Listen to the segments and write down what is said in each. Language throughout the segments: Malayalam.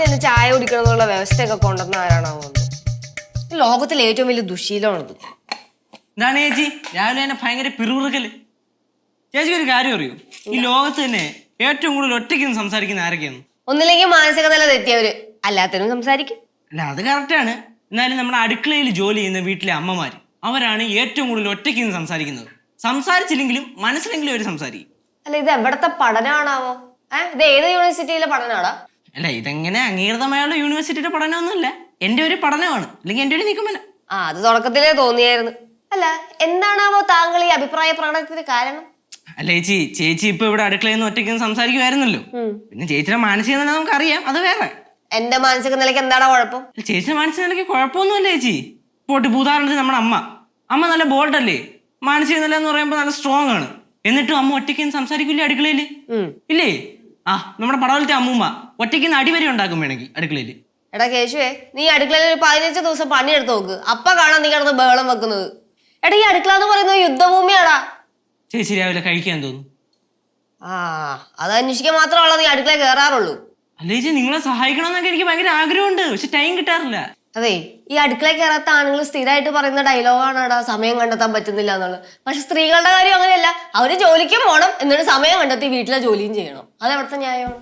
രാവിലെ തന്നെ ചായ കുടിക്കണം എന്നുള്ള വ്യവസ്ഥയൊക്കെ കൊണ്ടുവന്ന ആരാണാവോ? ലോകത്തിലെ ഏറ്റവും വലിയ ദുശീലമാണത്. എന്താണ് ചേച്ചി രാവിലെ തന്നെ ഭയങ്കര പിറുപിറുക്കല്? ചേച്ചിക്ക് ഒരു കാര്യം അറിയൂ, ഈ ലോകത്ത് തന്നെ ഏറ്റവും കൂടുതൽ ഒറ്റയ്ക്ക് സംസാരിക്കുന്ന ആരൊക്കെയാണ്? ഒന്നില്ലെങ്കിൽ മാനസിക നില തെറ്റിയവര്, അല്ലാത്തവരും സംസാരിക്കും. അല്ല അത് കറക്റ്റാണ്. എന്നാലും നമ്മുടെ അടുക്കളയിൽ ജോലി ചെയ്യുന്ന വീട്ടിലെ അമ്മമാര് അവരാണ് ഏറ്റവും കൂടുതൽ ഒറ്റയ്ക്ക് സംസാരിക്കുന്നത്. സംസാരിച്ചില്ലെങ്കിലും മനസ്സിലെങ്കിലും അവർ സംസാരിക്കും. അല്ല, ഇത് എവിടത്തെ പഠനമാണാവോ? ഇത് ഏത് യൂണിവേഴ്സിറ്റിയിലെ പഠനമാടാ? അല്ല, ഇതെങ്ങനെ അംഗീകൃതമായുള്ള യൂണിവേഴ്സിറ്റിയുടെ പഠനമൊന്നുമല്ല, എന്റെ ഒരു പഠനമാണ്, അല്ലെങ്കിൽ എന്റെ ഒരു നിഗമനം. അത് തുടക്കത്തിലേ തോന്നിയായിരുന്നു. അല്ല, എന്താണാവോ താങ്കൾ ഈ അഭിപ്രായ പ്രകടനത്തിന് കാരണം? അല്ല ചേച്ചി ഇപ്പൊ ഇവിടെ അടുക്കളയിൽ നിന്ന് ഒറ്റയ്ക്ക് സംസാരിക്കുമായിരുന്നല്ലോ. പിന്നെ ചേച്ചിയുടെ മാനസിക നില നമുക്ക് അറിയാം, അത് വേറെ. എന്റെ മാനസിക നിലയ്ക്ക് എന്താണ് കുഴപ്പം? ചേച്ചിയുടെ മാനസിക നിലയ്ക്ക് കുഴപ്പമൊന്നുമല്ല ചേച്ചി. പോട്ട് ഉദാഹരണത്തിന് നമ്മുടെ അമ്മ നല്ല ബോൾഡല്ലേ, മാനസിക നില എന്ന് പറയുമ്പോൾ നല്ല സ്ട്രോങ് ആണ്. എന്നിട്ടും അമ്മ ഒറ്റയ്ക്ക് സംസാരിക്കില്ലേ അടുക്കളയില്? ഇല്ലേ? നമ്മുടെ പടവലത്തെ അമ്മൂമ്മ ഒറ്റയ്ക്ക് അടിവരെ ഉണ്ടാക്കും വേണമെങ്കിൽ അടുക്കളയില്. എടാ കേശുവേ, നീ അടുക്കളയിൽ ഒരു 15 ദിവസം പണിയെടുത്ത് നോക്ക്, അപ്പ കാണാൻ നീ കിടന്ന് ബഹളം വെക്കുന്നത്. എടാ, ഈ അടുക്കള എന്ന് പറയുന്നത് യുദ്ധഭൂമിയാടാ. ചേച്ചി രാവിലെ കഴിക്കാൻ തോന്നും. അത് അന്വേഷിക്കാൻ മാത്രമല്ല നീ അടുക്കള കയറാറുള്ളൂ. അല്ലേ ചേച്ചി, നിങ്ങളെ സഹായിക്കണമെന്നൊക്കെ എനിക്ക് ഭയങ്കര ആഗ്രഹമുണ്ട്, പക്ഷെ ടൈം കിട്ടാറില്ല. അതെ, ഈ അടുക്കള കയറാത്ത ആണുങ്ങൾ സ്ഥിരമായിട്ട് പറയുന്ന ഡയലോഗാണടാ സമയം കണ്ടെത്താൻ പറ്റുന്നില്ല എന്നുള്ളത്. പക്ഷെ സ്ത്രീകളുടെ കാര്യം അങ്ങനെയല്ല, അവര് ജോലിക്കും പോണം, എന്നിട്ട് സമയം കണ്ടെത്തി വീട്ടിലെ ജോലിയും ചെയ്യണം. അത് എവിടുത്തെ ന്യായമാണ്?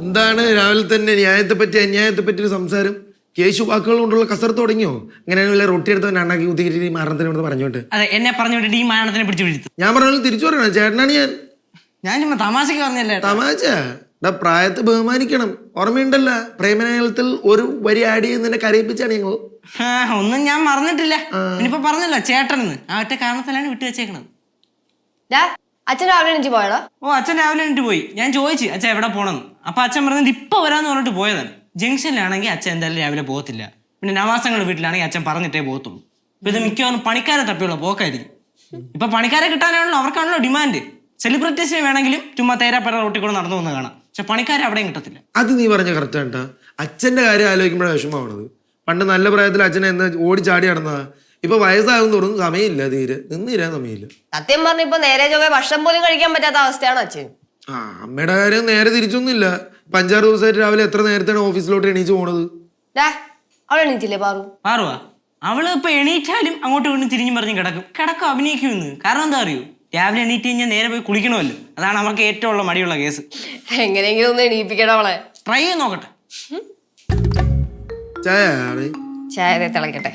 എന്താണ് രാവിലെ തന്നെ ന്യായത്തെ പറ്റി അന്യായത്തെ പറ്റി ഒരു സംസാരം? കേശു വാക്കുകൾ കൊണ്ടുള്ള കസർത്ത് തുടങ്ങിയോ? അങ്ങനെ റൊട്ടി എടുത്തവൻ അണ്ണാക്കി കുത്തിക്കിട്ട് ഈ മാരണത്തിനോട് പറഞ്ഞോട്ട് അതെ, എന്നെ പറഞ്ഞു വിട്ടിട്ട് ഈ മാരണത്തിനെ പിടിച്ചു വീഴ്ത്തു. ഞാൻ പറഞ്ഞാലും തിരിച്ചു പറയണം, ചേട്ടനാണ് ഞാൻ ചുമ്മാ തമാശക്ക് പറഞ്ഞല്ലേ. തമാശ പ്രായത്തെ ബഹുമാനിക്കണം. ഓർമ്മയുണ്ടല്ല, പ്രേമനയത്തിൽ ഒരു വരി ആഡ് ചെയ്ത് നിന്നെ കരയിപ്പിച്ചാണ് ഞങ്ങൾ. ഒന്നും ഞാൻ മറന്നിട്ടില്ല. ഇനിയിപ്പോ പറഞ്ഞല്ലോ ചേട്ടനെന്ന്, ആ ഒറ്റ കാരണത്തിലാണ് വിട്ടു വെച്ചേക്കണത്. അച്ഛൻ രാവിലെ എണീറ്റ് പോയടാ? അച്ഛൻ രാവിലെ എണീറ്റ് പോയി. ഞാൻ ചോദിച്ചു അച്ഛൻ എവിടെ പോണെന്ന്. അപ്പൊ അച്ഛൻ പറഞ്ഞത് ഇപ്പൊ വരാന്ന് പറഞ്ഞിട്ട് പോയതാണ്. ജംഗ്ഷനിലാണെങ്കിൽ അച്ഛൻ എന്തായാലും രാവിലെ പോകത്തില്ല. പിന്നെ നവാസങ്ങളുടെ വീട്ടിലാണെങ്കിൽ അച്ഛൻ പറഞ്ഞിട്ടേ പോകത്തുള്ളൂ. ഇപ്പൊ ഇത് മിക്കവാറും പണിക്കാരെ തപ്പിയുള്ള പോക്കായിരിക്കും. ഇപ്പൊ പണിക്കാരെ കിട്ടാനാണല്ലോ, അവർക്കാണല്ലോ ഡിമാൻഡ്. സെലിബ്രിറ്റീസിനെ വേണമെങ്കിലും ചുമ്മാ തേരാപ്പര റോട്ടിക്കൂടെ നടന്നു വന്ന് കാണാം, പക്ഷെ പണിക്കാരെ അവിടെയും കിട്ടത്തില്ല. അത് നീ പറഞ്ഞ കറക്റ്റ് ആണ്ടാ. അച്ഛന്റെ കാര്യം ആലോചിക്കുമ്പോഴാണ് വിഷമമാണത്. പണ്ട് നല്ല പ്രായത്തിൽ അച്ഛനെ എന്താ ഓടിച്ചാടി നടന്നതാ. ഇപ്പൊ വയസ്സാകും തോറും സമയമില്ല, തീരെ നിന്നിരാൻ സമയമില്ല. സത്യം പറഞ്ഞ ഇപ്പൊ നേരെ ചൊവ്വേ ഭക്ഷണം പോലും കഴിക്കാൻ പറ്റാത്ത അവസ്ഥയാണ് അച്ഛൻ. അമ്മയുടെ കാര്യം നേരെ തിരിച്ചൊന്നുമില്ല. 5-6 ദിവസമായിട്ട് രാവിലെ എത്ര നേരത്താണ് ഓഫീസിലോട്ട് എണീച്ച് പോണത്? അവൾ എണീറ്റില്ലേ പാറുവാ? അവള് ഇപ്പൊ എണീറ്റാലും അങ്ങോട്ട് വീണ്ടും തിരിഞ്ഞു പറഞ്ഞ് കിടക്കും അഭിനയിക്കുമെന്ന്. കാരണം എന്താ അറിയൂ, രാവിലെ എണീറ്റ് കഴിഞ്ഞാൽ നേരെ പോയി കുളിക്കണമല്ലോ. അതാണ് അവർക്ക് ഏറ്റവും ഉള്ള മടിയുള്ള കേസ്. എങ്ങനെയെങ്കിലും ഒന്ന് എണീപ്പിക്കണം അവളെ. ട്രൈ ചെയ്ത് നോക്കട്ടെ. ചായ തിളക്കട്ടെ.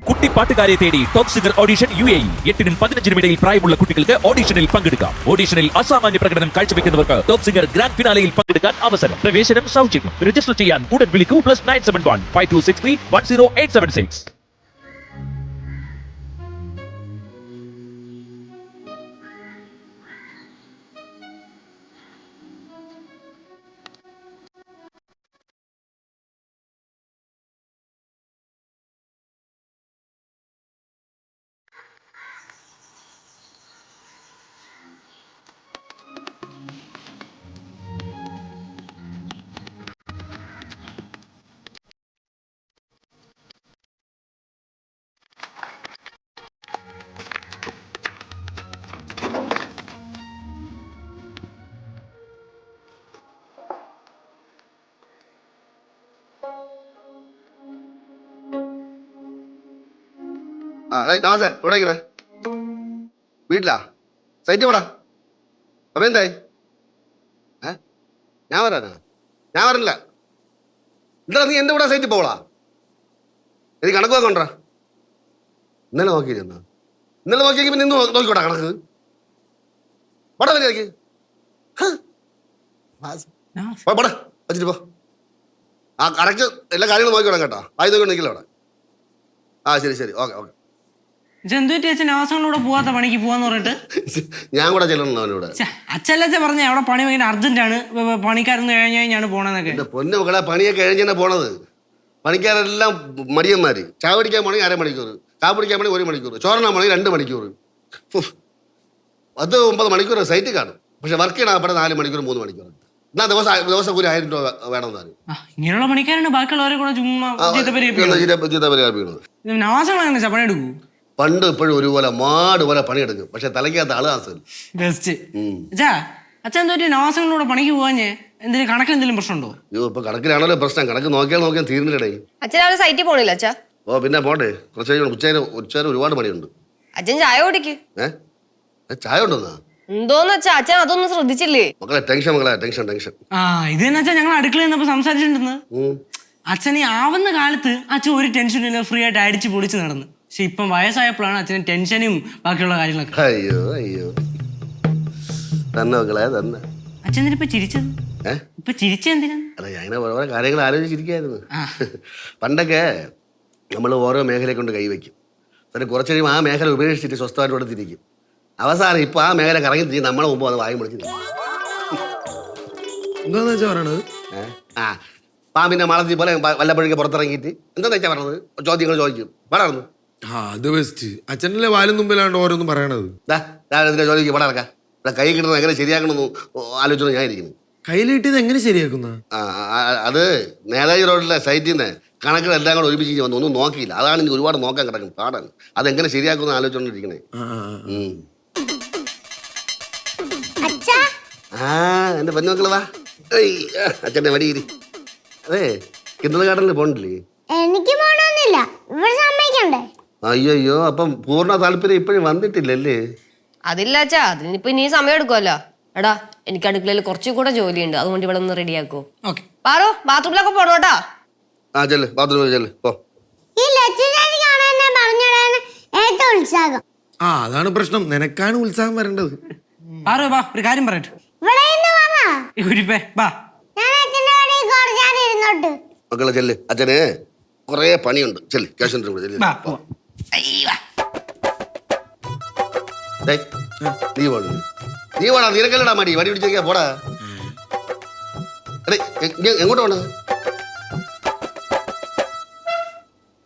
കുട്ടി പാട്ടുകാരെ തേടി ടോപ്പ് സിംഗർ ഓഡിഷൻ UAE. 8-നും 15-നും ഇടയിൽ പ്രായമുള്ള കുട്ടികൾക്ക് ഓഡിഷനിൽ പങ്കെടുക്കാം. ഓഡിഷനിൽ അസാമാന്യ പ്രകടനം കാഴ്ചവെക്കുന്നവർക്ക് ടോപ്പ് സിംഗർ ഗ്രാൻഡ് ഫിനാലയിൽ പങ്കെടുക്കാൻ അവസരം. പ്രവേശനം സൗജന്യം. രജിസ്റ്റർ ചെയ്യാൻ ഉടൻ വിളിക്കൂ +971 5263 10876. വീട്ടിലാ? സൈറ്റ് പോടാ. അപ്പൊ എന്തായി? ഞാൻ വരില്ല. എന്താ നീ എന്റെ കൂടെ സൈറ്റിൽ പോളാ? എനിക്ക് കണക്ക് നോക്കണ്ടാ. ഇന്നലെ നോക്കിയിരുന്ന ഇന്നലെ നോക്കിയെങ്കിൽ പിന്നെ ഇന്ന് നോക്കിക്കോടാ കണക്ക്. പോടാ വരികയ്ക്ക് പോടാ വെച്ചിട്ട് പോ. കറക്റ്റ് എല്ലാ കാര്യങ്ങളും നോക്കിക്കോടാം കേട്ടോ. ആയി നോക്കി നിൽക്കില്ല അവിടെ. ശരി ഓക്കെ. നവാസങ്ങളൂടെ പോവാത്ത പണിക്ക് പോവാന്ന് പറഞ്ഞിട്ട് ഞാൻ കൂടെ ചെല്ലണം അവനോട്. അച്ഛല്ലച്ച പറഞ്ഞ അവിടെ പണി ഭയങ്കര അർജന്റാണ്, പണിക്കാരൊന്ന് കഴിഞ്ഞാണ് പോണെന്നൊക്കെ. എന്റെ പൊന്നു മക്കളെ, പണിയൊക്കെ കഴിഞ്ഞാ പോണത്. പണിക്കാരെല്ലാം മടിയന്മാര്. ചായ പിടിക്കാൻ പോണെങ്കിൽ 1/2 മണിക്കൂർ, കാപ്പ് പിടിക്കാൻ പോണെങ്കിൽ 1 മണിക്കൂർ, ചോറിനാൻ പോണെങ്കിൽ 2 മണിക്കൂർ. അത് 9 മണിക്കൂർ സൈറ്റ് കാണും. പക്ഷെ വർക്ക് ചെയ്യണം അവിടെ 4 മണിക്കൂർ 3 മണിക്കൂർ. എന്നാ ദിവസം കൂടി 1000 രൂപ വേണമെന്നാണ്. ഇങ്ങനെയുള്ള പണിക്കാരാണ് ബാക്കിയുള്ളവരെ കൂടെ ചുമ്മാ നവാസങ്ങൾ പണിയെടുക്കൂ. പണ്ട് ഇപ്പോഴും ഒരുപോലെ മാട് പോലെ പണിയെടുക്കും, പക്ഷെ തലയ്ക്കകത്ത് ആള് ആസൽ. ബെസ്റ്റ്. അച്ഛൻ തോറ്റി നവാസങ്ങളൂടെ പണിക്ക് പോവാഞ്ഞേ? എന്തിനും കണക്കിൽ എന്തെങ്കിലും പ്രശ്നമുണ്ടോ? അയ്യോ ഇപ്പൊ കണക്കിലാണല്ലോ പ്രശ്നം. കണക്ക് നോക്കിയാൽ തീർന്നില്ലടേ. അച്ഛൻ രാവിലെ സൈറ്റിൽ പോണില്ല അച്ഛാ? ഓ പിന്നെ പോട്ടെ, കുറച്ച് കഴിയും. ഉച്ചവരെ ഒരുപാട് പണിയുണ്ട്. അച്ഛൻ ചായ കുടിക്ക്. ചായ ഉണ്ടെന്നാ? എന്തോന്ന് വെച്ചാ അച്ഛൻ അതൊന്നും ശ്രദ്ധിച്ചില്ലേ? മക്കളെ ടെൻഷൻ. ആ ഇത് തന്നെ അച്ഛൻ ഞങ്ങൾ അടുക്കളയിൽ നിന്നപ്പോ സംസാരിച്ചിട്ടുണ്ടെന്ന്. അച്ഛൻ ഈ ആവുന്ന കാലത്ത് അച്ഛൻ ഒരു ടെൻഷനും ഇല്ല, ഫ്രീ ആയിട്ട് അടിച്ച് പൊളിച്ച് നടന്നു. പക്ഷെ ഇപ്പം വയസ്സായപ്പോഴാണ് അച്ഛന് ടെൻഷനും ബാക്കിയുള്ള കാര്യങ്ങളൊക്കെ. അയ്യോ തന്നെ മക്കളെ തന്നെ. അച്ഛൻ ഇപ്പൊ ചിരിച്ചത്? ഇപ്പൊ ചിരിച്ചെന്തിനാ? അല്ല ഞാൻ ഓരോ കാര്യങ്ങൾ ആലോചിച്ചിരിക്കായിരുന്നു. പണ്ടൊക്കെ നമ്മൾ ഓരോ മേഖലയെ കൊണ്ട് കൈവയ്ക്കും, എന്നിട്ട് കുറച്ച് കഴിയുമ്പോൾ ആ മേഖല ഉപേക്ഷിച്ചിട്ട് സ്വസ്ഥമായിട്ട് ഇവിടെ തിരിക്കും. അവസാനം ഇപ്പൊ ആ മേഖല കറങ്ങി തിരിച്ച് നമ്മളെ മുമ്പ് അത് വായും വിളിച്ചു. എന്താന്ന് വെച്ചാ പറയണത്? ആ പാമ്പിന്റെ മാളത്തിൽ പോലെ വല്ലപ്പോഴേക്ക് പുറത്തിറങ്ങിയിട്ട് എന്താന്ന് വെച്ചാൽ പറഞ്ഞത് ചോദ്യങ്ങൾ ചോദിക്കും. വളർന്നു അത് ബെസ്റ്റ്. അച്ഛനല്ലേ വാലും മുമ്പിലാണ്ട് ഓരോന്നും പറയണത്. രാവിലെ ചോദിക്കും പടർക്കാം. ഇവിടെ കൈ കിട്ടുന്നത് എങ്ങനെ ശരിയാക്കണമെന്ന് ആലോചിച്ചു ഞാൻ ഇരിക്കുന്നു. കയ്യിൽ കിട്ടിയത് എങ്ങനെ ശരിയാക്കുന്ന? അത് നേതാജി റോഡിലെ സൈറ്റിൽ നിന്ന് കണക്കുകളെല്ലാം കൂടെ ഒരുമിച്ച് വന്നു, ഒന്നും നോക്കിയില്ല. അതാണ് എനിക്ക് ഒരുപാട് നോക്കാൻ കിടക്കും, പാടാണ്. അതെങ്ങനെ ശരിയാക്കുമെന്ന് ആലോചിച്ചോണ്ടിരിക്കണേ. എന്റെ പെണ്ണുമക്കള് വാ. അച്ഛന്റെ വടിയിരി. അതെ കിണ്ടർ ഗാർഡനിൽ പോണില്ലേ? എനിക്ക് പോണോന്നില്ല, ഇവിടെ സമ്മതിക്കണ്ടേ? അയ്യോ അപ്പം പൂർണ്ണ താല്പര്യം ഇപ്പോഴും വന്നിട്ടില്ലല്ലേ? അതില്ല അച്ഛാ, അതിനിപ്പോ ഇനി സമയം എടുക്കുമല്ലോ. എടാ എനിക്ക് അടുക്കളയിൽ കുറച്ചുകൂടെ ജോലിയുണ്ട്, അതുകൊണ്ട് ഇവിടെ ഒന്ന് റെഡിയാക്കോ. ഓക്കെ പാറു ബാത്റൂമിലൊക്കെ പോണോട്ടാ. ചെല്ല് ബാത്റൂമിൽ ചെല്ല് പോ. ഈ ലച്ചുചേച്ചി കാണാൻ പറഞ്ഞിടാൻ ഏറ്റവും ഉത്സാഹം. അതാണ് പ്രശ്നം, നിനക്കാണ് ഉത്സാഹം വരേണ്ടത്. പാറു വാ, ഒരു കാര്യം പറയട്ടെ. ഇവിടെ എന്ന് പറഞ്ഞ ഉരിപ്പേ വാ. ഞാൻ അച്ഛൻ്റെ കടയിൽ കുറച്ചാൽ ഇരുന്നോട്ട്. മക്കളെ ചെല്ല്, അച്ഛന് കൊറേ പണിയുണ്ട്. ചെല്ല് ക്യാഷ് വാ, പോവാം. നീ പോടാ, നിനക്കല്ലടാ മടി. വടി പിടിച്ചേക്കാ പോടാ. എങ്ങോട്ട് പോണത്?